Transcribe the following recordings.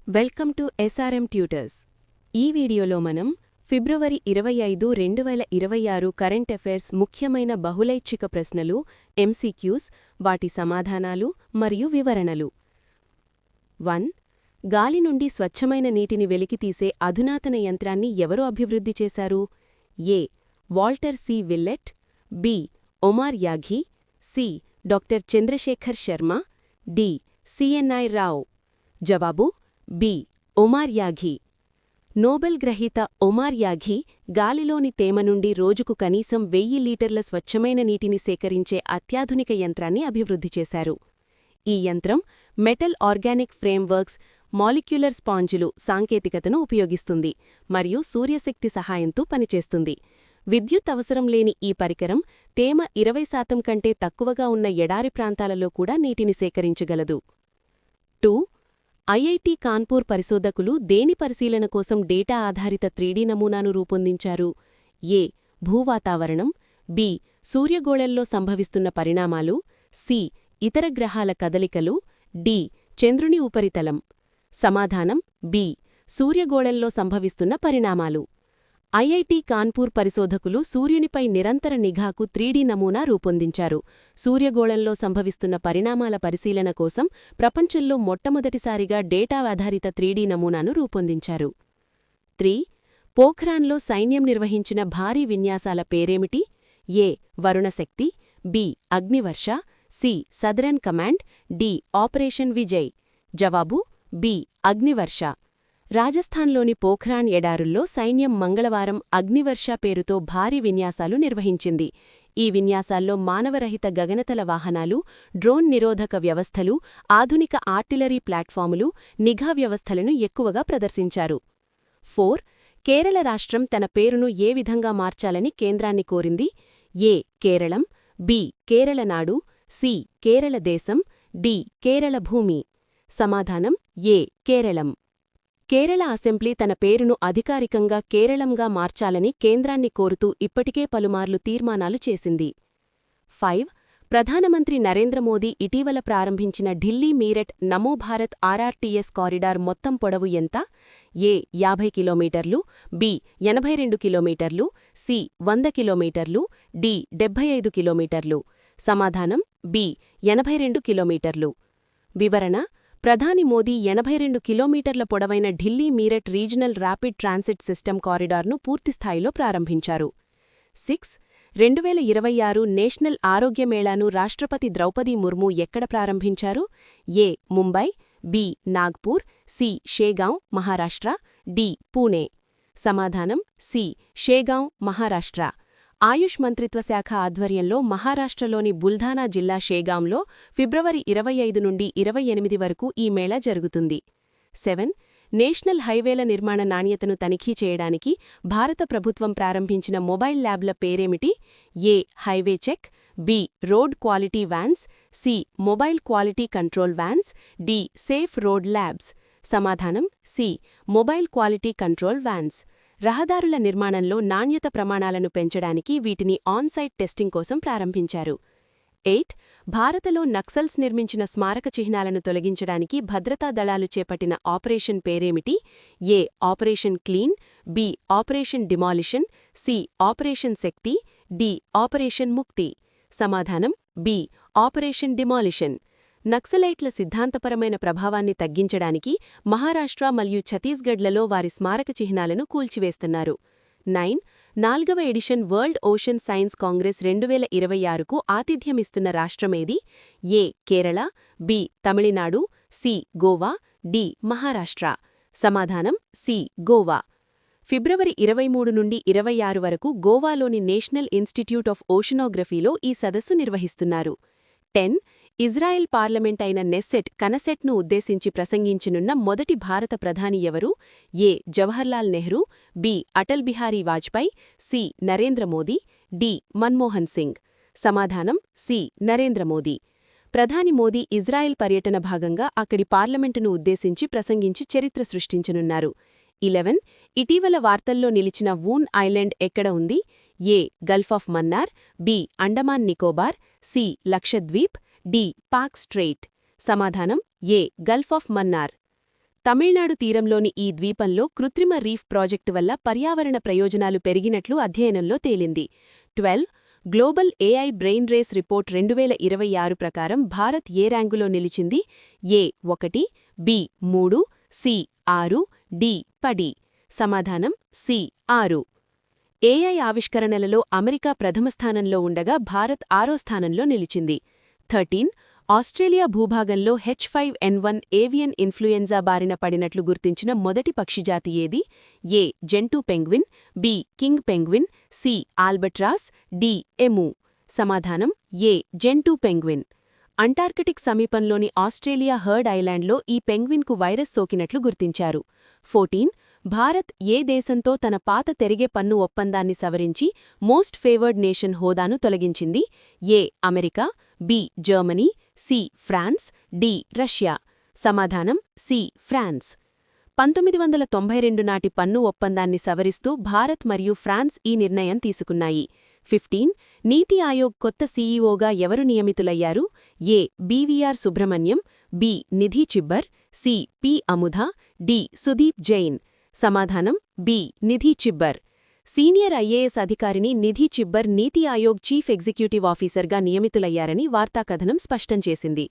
Welcome to SRM tutors. ఈ వీడియోలో మనం ఫిబ్రవరి 25, 2026 కరెంట్ అఫైర్స్ ముఖ్యమైన బహుళైచ్ఛిక ప్రశ్నలు, ఎంసీక్యూస్, వాటి సమాధానాలు మరియు వివరణలు. 1. గాలి నుండి స్వచ్ఛమైన నీటిని వెలికితీసే అధునాతన యంత్రాన్ని ఎవరు అభివృద్ధి చేశారు? A. Walter C Willett, B. Omar Yaghi, C. Doctor Chandrashekhar Sharma, D. CNR Rao. జవాబు బి. ఒమార్ యాఘీ. నోబెల్ గ్రహీత ఒమార్ యాఘీ గాలిలోని తేమ నుండి రోజుకు కనీసం 1000 లీటర్ల స్వచ్ఛమైన నీటిని సేకరించే అత్యాధునిక యంత్రాన్ని అభివృద్ధి చేశారు. ఈ యంత్రం మెటల్ ఆర్గానిక్ ఫ్రేమ్వర్క్స్, మాలిక్యులర్ స్పాంజులు సాంకేతికతను ఉపయోగిస్తుంది మరియు సూర్యశక్తి సహాయంతో పనిచేస్తుంది. విద్యుత్ అవసరం లేని ఈ పరికరం తేమ 20% కంటే తక్కువగా ఉన్న ఎడారి ప్రాంతాలలో కూడా నీటిని సేకరించగలదు. 2. ఐఐటి కాన్పూర్ పరిశోధకులు దేని పరిశీలన కోసం డేటా ఆధారిత 3D నమూనాను రూపొందించారు? ఏ. భూవాతావరణం, బి. సూర్యగోళంలో సంభవిస్తున్న పరిణామాలు, సి. ఇతర గ్రహాల కదలికలు, డి. చంద్రుని ఉపరితలం. సమాధానం బి. సూర్యగోళంలో సంభవిస్తున్న పరిణామాలు. ఐఐటి కాన్పూర్ పరిశోధకులు సూర్యునిపై నిరంతర నిఘాకు 3D నమూనా రూపొందించారు. సూర్యగోళంలో సంభవిస్తున్న పరిణామాల పరిశీలన కోసం ప్రపంచంలో మొట్టమొదటిసారిగా డేటా ఆధారిత 3D నమూనాను రూపొందించారు. 3. పోఖ్రాన్లో సైన్యం నిర్వహించిన భారీ విన్యాసాల పేరేమిటి? A. Varunashakti, B. Agnivarsha, C. Southern command, D. Operation Vijay. జవాబు బి. అగ్నివర్ష. రాజస్థాన్లోని పోఖ్రాన్ ఎడారుల్లో సైన్యం మంగళవారం అగ్నివర్ష పేరుతో భారీ విన్యాసాలు నిర్వహించింది. ఈ విన్యాసాల్లో మానవరహిత గగనతల వాహనాలు, డ్రోన్ నిరోధక వ్యవస్థలు, ఆధునిక ఆర్టిలరీ ప్లాట్ఫాములు, నిఘా వ్యవస్థలను ఎక్కువగా ప్రదర్శించారు. 4. కేరళ రాష్ట్రం తన పేరును ఏ విధంగా మార్చాలని కేంద్రాన్ని కోరింది? ఏ. కేరళం, బి. కేరళనాడు, సి. కేరళ దేశం, డి. కేరళ భూమి. సమాధానం ఏ. కేరళం. కేరళ అసెంబ్లీ తన పేరును అధికారికంగా కేరళంగా మార్చాలని కేంద్రాన్ని కోరుతూ ఇప్పటికే పలుమార్లు తీర్మానాలు చేసింది. 5. ప్రధానమంత్రి నరేంద్ర మోదీ ఇటీవల ప్రారంభించిన ఢిల్లీ మీరట్ నమో భారత్ ఆర్ఆర్టీఎస్ కారిడార్ మొత్తం పొడవు ఎంత? ఏ. 50 కిలోమీటర్లు, బి. 82 కిలోమీటర్లు, సి. 100 కిలోమీటర్లు, డి. 75 కిలోమీటర్లు. సమాధానం బి. 82 కిలోమీటర్లు. వివరణ: ప్రధాని మోదీ 82 కిలోమీటర్ల పొడవైన Delhi Meerut regional rapid transit system కారిడార్ను పూర్తిస్థాయిలో ప్రారంభించారు. 6. 2026 నేషనల్ ఆరోగ్య మేళాను రాష్ట్రపతి ద్రౌపది ముర్ము ఎక్కడ ప్రారంభించారు? A. Mumbai, B. Nagpur, C. Shegaon, Maharashtra, D. Pune. సమాధానం సి. షేగాం, మహారాష్ట్ర. ఆయుష్ మంత్రిత్వ శాఖ ఆధ్వర్యంలో మహారాష్ట్రలోని బుల్ధానా జిల్లా షేగాంలో ఫిబ్రవరి 25 నుండి 28 వరకు ఈ మేళా జరుగుతుంది. 7. నేషనల్ హైవేల నిర్మాణ నాణ్యతను తనిఖీ చేయడానికి భారత ప్రభుత్వం ప్రారంభించిన మొబైల్ ల్యాబ్ల పేరేమిటి? A. Highway check, B. Road quality vans, C. Mobile quality control vans, D. Safe road labs. సమాధానం C. Mobile quality control vans. రహదారుల నిర్మాణంలో నాణ్యత ప్రమాణాలను పెంచడానికి వీటిని ఆన్-సైట్ టెస్టింగ్ కోసం ప్రారంభించారు. 8. భారతలో నక్సల్స్ నిర్మించిన స్మారక చిహ్నాలను తొలగించడానికి భద్రతా దళాలు చేపట్టిన ఆపరేషన్ పేరేమిటి? A. Operation clean, B. Operation demolition, C. Operation Shakti, D. Operation Mukti. సమాధానం బి. Operation demolition. నక్సలైట్ల సిద్ధాంతపరమైన ప్రభావాన్ని తగ్గించడానికి మహారాష్ట్ర మరియు ఛత్తీస్గఢ్లలో వారి స్మారక చిహ్నాలను కూల్చివేస్తున్నారు. 9. 4వ edition world ocean science congress 2026కు ఆతిథ్యమిస్తున్న రాష్ట్రమేది? A. Kerala, B. Tamil Nadu, C. Goa, D. Maharashtra. సమాధానం సి. గోవా. ఫిబ్రవరి 23 నుండి 26 వరకు గోవాలోని నేషనల్ ఇన్స్టిట్యూట్ ఆఫ్ ఓషనోగ్రఫీలో ఈ సదస్సు నిర్వహిస్తున్నారు. 10. ఇజ్రాయెల్ పార్లమెంట్ అయిన కనెసెట్ను ఉద్దేశించి ప్రసంగించనున్న మొదటి భారత ప్రధాని ఎవరు? A. Jawaharlal Nehru, B. Atal Bihari Vajpayee, C. Narendra Modi, D. Manmohan Singh. సమాధానం సి. నరేంద్ర మోదీ. ప్రధాని మోదీ ఇజ్రాయెల్ పర్యటన భాగంగా అక్కడి పార్లమెంటును ఉద్దేశించి ప్రసంగించి చరిత్ర సృష్టించనున్నారు. 11. ఇటీవల వార్తల్లో నిలిచిన వూన్ ఐలాండ్ ఎక్కడ ఉంది? A. Gulf of Mannar, B. Andaman Nicobar, C. Lakshadweep, D. Palk strait. సమాధానం A. Gulf of Mannar. Tamil Nadu తీరంలోని ఈ ద్వీపంలో కృత్రిమ రీఫ్ ప్రాజెక్టు వల్ల పర్యావరణ ప్రయోజనాలు పెరిగినట్లు అధ్యయనంలో తేలింది. 12 global AI brain race report 2026 ప్రకారం భారత్ ఏ ర్యాంకులో నిలిచింది? A 1, B 3, C 6, D 10. సమాధానం సి 6. ఏఐ ఆవిష్కరణలలో అమెరికా ప్రథమ స్థానంలో ఉండగా భారత్ 6వ స్థానంలో నిలిచింది. 13 ఆస్ట్రేలియా భూభాగంలో H5N1 ఏవియన్ ఇన్ఫ్లుయెంజా బారిన పడినట్లు గుర్తించిన మొదటి పక్షిజాతి ఏది? A gentoo penguin, B king penguin, C albatross, D emu. సమాధానం ఏ జెంటూ పెంగ్విన్. అంటార్కిటిక్ సమీపంలోని ఆస్ట్రేలియా హర్డ్ ఐలాండ్లో ఈ పెంగ్విన్కు వైరస్ సోకినట్లు గుర్తించారు. 14 భారత్ ఏ దేశంతో తన పాత తెరిగే పన్ను ఒప్పందాన్ని సవరించి మోస్ట్ ఫేవర్డ్ నేషన్ హోదాను తొలగించింది? A America, B Germany, C France, D Russia. సమాధానం సి ఫ్రాన్స్. 1992 నాటి పన్ను ఒప్పందాన్ని సవరిస్తూ భారత్ మరియు ఫ్రాన్స్ ఈ నిర్ణయం తీసుకున్నాయి. 15 నీతి ఆయోగ్ కొత్త సీఈఓగా ఎవరు నియమితులయ్యారు? A BVR Subrahmanyam, B Nidhi Chibber, C P Amudha, D Sudeep Jain. సమాధానం B Nidhi Chibber. Senior IAS అధికారిని నిధి చిబ్బర్ నీతి ఆయోగ్ చీఫ్ ఎగ్జిక్యూటివ్ ఆఫీసర్గా నియమితులయ్యారని వార్తాకథనం స్పష్టం చేసింది.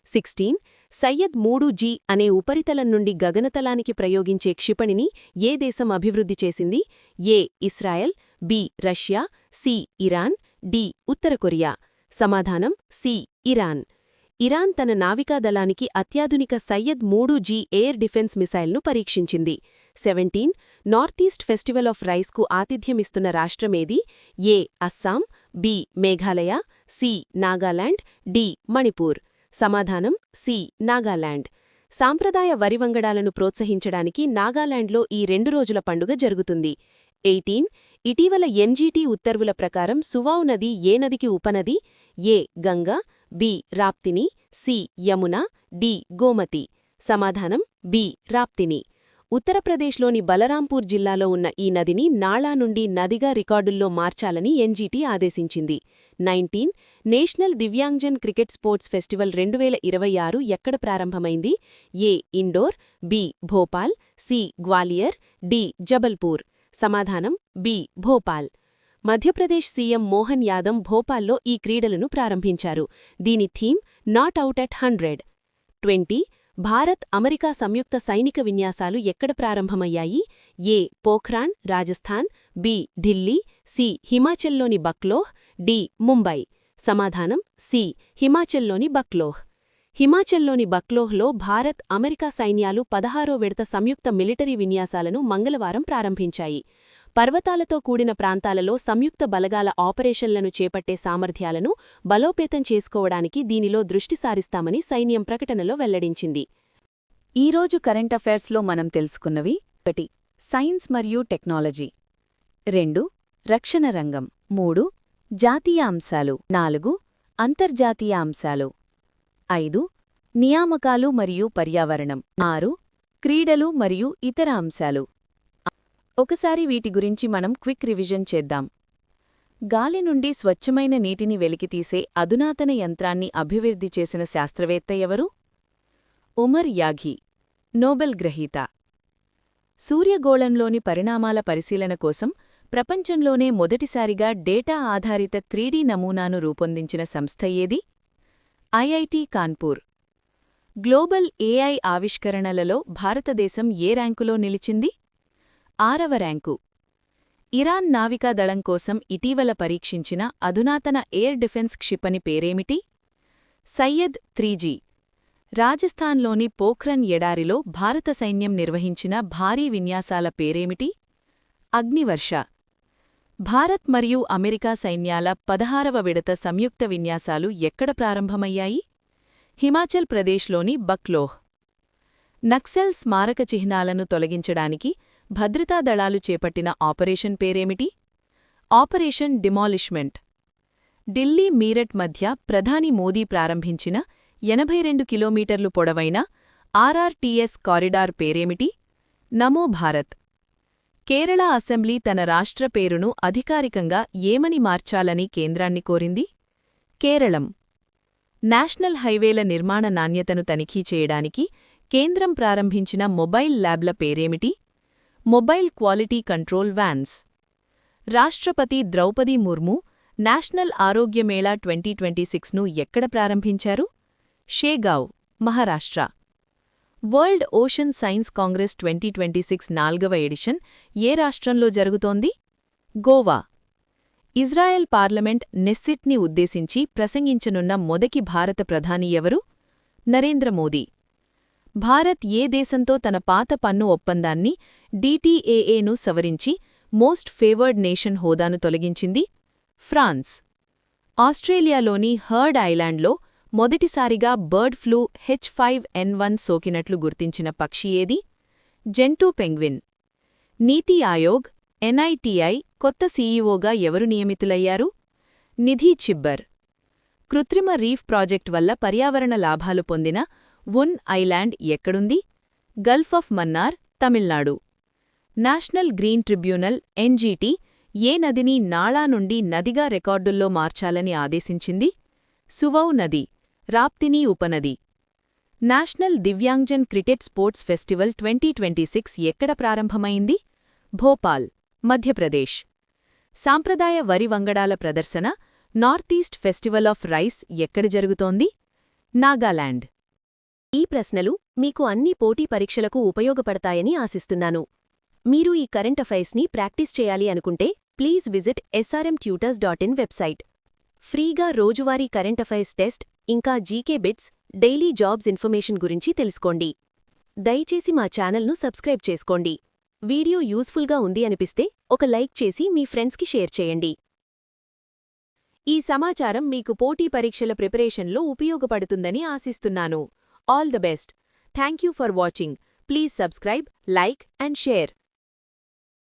16 సయ్యద్ 3G అనే ఉపరితలం నుండి గగనతలానికి ప్రయోగించే క్షిపణిని ఏ దేశం అభివృద్ధి చేసింది? A Israel, B Russia, C Iran, D ఉత్తర కొరియా. సమాధానం సి ఇరాన్. ఇరాన్ తన నావికాదళానికి అత్యాధునిక సయ్యద్ 3G ఎయిర్ డిఫెన్స్ మిసైల్ను పరీక్షించింది. 17 నార్తీస్ట్ ఫెస్టివల్ ఆఫ్ రైస్కు ఆతిథ్యమిస్తున్న రాష్ట్రమేది? A Assam, B Meghalaya, C Nagaland, D Manipur. సమాధానం సి నాగాలాండ్. సాంప్రదాయ వరివంగడాలను ప్రోత్సహించడానికి నాగాలాండ్లో ఈ 2 రోజుల పండుగ జరుగుతుంది. 18 ఇటీవల ఎన్జీటీ ఉత్తర్వుల ప్రకారం సువావ్ నది ఏ నదికి ఉపనది? ఏ గంగా, బి రాప్తిని, సి యమున, డి గోమతి. సమాధానం బి రాప్తిని. ఉత్తరప్రదేశ్లోని బలరాంపూర్ జిల్లాలో ఉన్న ఈ నదిని నాళా నుండి నదిగా రికార్డుల్లో మార్చాలని ఎన్జీటీ ఆదేశించింది. 19 national Divyangjan cricket sports festival 2026 ఎక్కడ ప్రారంభమైంది? A Indore, B Bhopal, C Gwalior, D Jabalpur. సమాధానం బి భోపాల్. మధ్యప్రదేశ్ సీఎం మోహన్ యాదవ్ భోపాల్లో ఈ క్రీడలను ప్రారంభించారు. దీని theme not out at 100. 20 Bharat America సంయుక్త సైనిక విన్యాసాలు ఎక్కడ ప్రారంభమయ్యాయి? A Pokhran, Rajasthan, B Delhi, C హిమాచల్లోని బక్లోహ్, డి ముంబై. సమాధానం సి హిమాచల్లోని బక్లోహ్. హిమాచల్లోని బక్లోహ్లో భారత్ అమెరికా సైన్యాలు 16వ విడత సంయుక్త మిలిటరీ విన్యాసాలను మంగళవారం ప్రారంభించాయి. పర్వతాలతో కూడిన ప్రాంతాలలో సంయుక్త బలగాల ఆపరేషన్లను చేపట్టే సామర్థ్యాలను బలోపేతం చేసుకోవడానికి దీనిలో దృష్టి సారిస్తామని సైన్యం ప్రకటనలో వెల్లడించింది. ఈరోజు కరెంట్ అఫైర్స్లో మనం తెలుసుకున్నవి: 1 సైన్స్ మరియు టెక్నాలజీ, 2 రక్షణ రంగం, 3 జాతీయ అంశాలు, 4 అంతర్జాతీయ అంశాలు, 5 నియామకాలు మరియు పర్యావరణం, 6 క్రీడలు మరియు ఇతర అంశాలు. ఒకసారి వీటి గురించి మనం క్విక్ రివిజన్ చేద్దాం. గాలి నుండి స్వచ్ఛమైన నీటిని వెలికితీసే అధునాతన యంత్రాన్ని అభివృద్ధి చేసిన శాస్త్రవేత్త ఎవరు? ఉమర్ యాఘీ, నోబెల్ గ్రహీత. సూర్యగోళంలోని పరిణామాల పరిశీలన కోసం ప్రపంచంలోనే మొదటిసారిగా డేటా ఆధారిత 3D నమూనాను రూపొందించిన సంస్థ ఏది? ఐఐటి కాన్పూర్. గ్లోబల్ ఏఐ ఆవిష్కరణలలో భారతదేశం ఏ ర్యాంకులో నిలిచింది? 6వ ర్యాంకు. ఇరాన్ నావికాదళం కోసం ఇటీవల పరీక్షించిన అధునాతన ఎయిర్ డిఫెన్స్ క్షిపణి పేరేమిటి? సయ్యద్ 3G. రాజస్థాన్లోని పోఖ్రన్ ఎడారిలో భారత సైన్యం నిర్వహించిన భారీ విన్యాసాల పేరేమిటి? అగ్నివర్ష. భారత్ మరియు అమెరికా సైన్యాల 16వ విడత సంయుక్త విన్యాసాలు ఎక్కడ ప్రారంభమయ్యాయి? హిమాచల్ ప్రదేశ్లోని బక్లోహ్. నక్సల్ స్మారక చిహ్నాలను తొలగించడానికి భద్రతా దళాలు చేపట్టిన ఆపరేషన్ పేరేమిటి? ఆపరేషన్ డిమాలిష్మెంట్. ఢిల్లీ మీరట్ మధ్య ప్రధాని మోదీ ప్రారంభించిన 82 కిలోమీటర్లు పొడవైన ఆర్ఆర్టీఎస్ కారిడార్ పేరేమిటి? నమో భారత్. కేరళ అసెంబ్లీ తన రాష్ట్ర పేరును అధికారికంగా ఏమని మార్చాలని కేంద్రాన్ని కోరింది? కేరళం. నేషనల్ హైవేల నిర్మాణ నాణ్యతను తనిఖీ చేయడానికి కేంద్రం ప్రారంభించిన మొబైల్ ల్యాబ్ల పేరేమిటి? Mobile quality control vans. రాష్ట్రపతి ద్రౌపది ముర్ము నేషనల్ ఆరోగ్యమేళా 2026ను ఎక్కడ ప్రారంభించారు? Shegaon, Maharashtra. World ocean science congress 2026 4వ ఎడిషన్ ఏ రాష్ట్రంలో జరుగుతోంది? గోవా. ఇజ్రాయెల్ పార్లమెంట్ నెస్సిట్ని ఉద్దేశించి ప్రసంగించనున్న మొదటి భారత ప్రధాని ఎవరు? నరేంద్ర మోదీ. భారత్ ఏ దేశంతో తన పాత పన్ను ఒప్పందాన్ని DTAAను సవరించి మోస్ట్ ఫేవర్డ్ నేషన్ హోదాను తొలగించింది? ఫ్రాన్స్. ఆస్ట్రేలియాలోని హర్డ్ ఐలాండ్లో మొదటిసారిగా బర్డ్ ఫ్లూ H5N1 సోకినట్లు గుర్తించిన పక్షి ఏది? Gentoo penguin. నీతి ఆయోగ్ NITI కొత్త సీఈఓగా ఎవరు నియమితులయ్యారు? నిధి చిబ్బర్. కృత్రిమ రీఫ్ ప్రాజెక్ట్ వల్ల పర్యావరణ లాభాలు పొందిన వున్ ఐలాండ్ ఎక్కడుంది? Gulf of Mannar, Tamil Nadu. National green tribunal NGT ఏ నదిని నాళా నుండి నదిగా రికార్డుల్లో మార్చాలని ఆదేశించింది? సువౌ నది, రాప్తిని ఉపనది. National Divyangjan cricket sports festival 2026 ఎక్కడ ప్రారంభమైంది? భోపాల్, మధ్యప్రదేశ్. సాంప్రదాయ వరి వంగడాల ప్రదర్శన నార్త్-ఈస్ట్ ఫెస్టివల్ ఆఫ్ రైస్ ఎక్కడ జరుగుతోంది? నాగాలాండ్. ఈ ప్రశ్నలు మీకు అన్ని పోటీ పరీక్షలకు ఉపయోగపడతాయని ఆశిస్తున్నాను. మీరు ఈ కరెంట్ అఫైర్స్ని ప్రాక్టీస్ చేయాలి అనుకుంటే ప్లీజ్ విజిట్ srmtutors.in వెబ్సైట్. ఫ్రీగా రోజువారీ కరెంట్ అఫైర్స్ టెస్ట్ ఇంకా GK bits, daily jobs information గురించి తెలుసుకోండి. దయచేసి మా ఛానల్ను సబ్స్క్రైబ్ చేసుకోండి. వీడియో యూస్ఫుల్గా ఉంది అనిపిస్తే ఒక లైక్ చేసి మీ ఫ్రెండ్స్కి షేర్ చేయండి. ఈ సమాచారం మీకు పోటీ పరీక్షల ప్రిపరేషన్లో ఉపయోగపడుతుందని ఆశిస్తున్నాను. All the best. Thank you for watching. Please subscribe, like and share.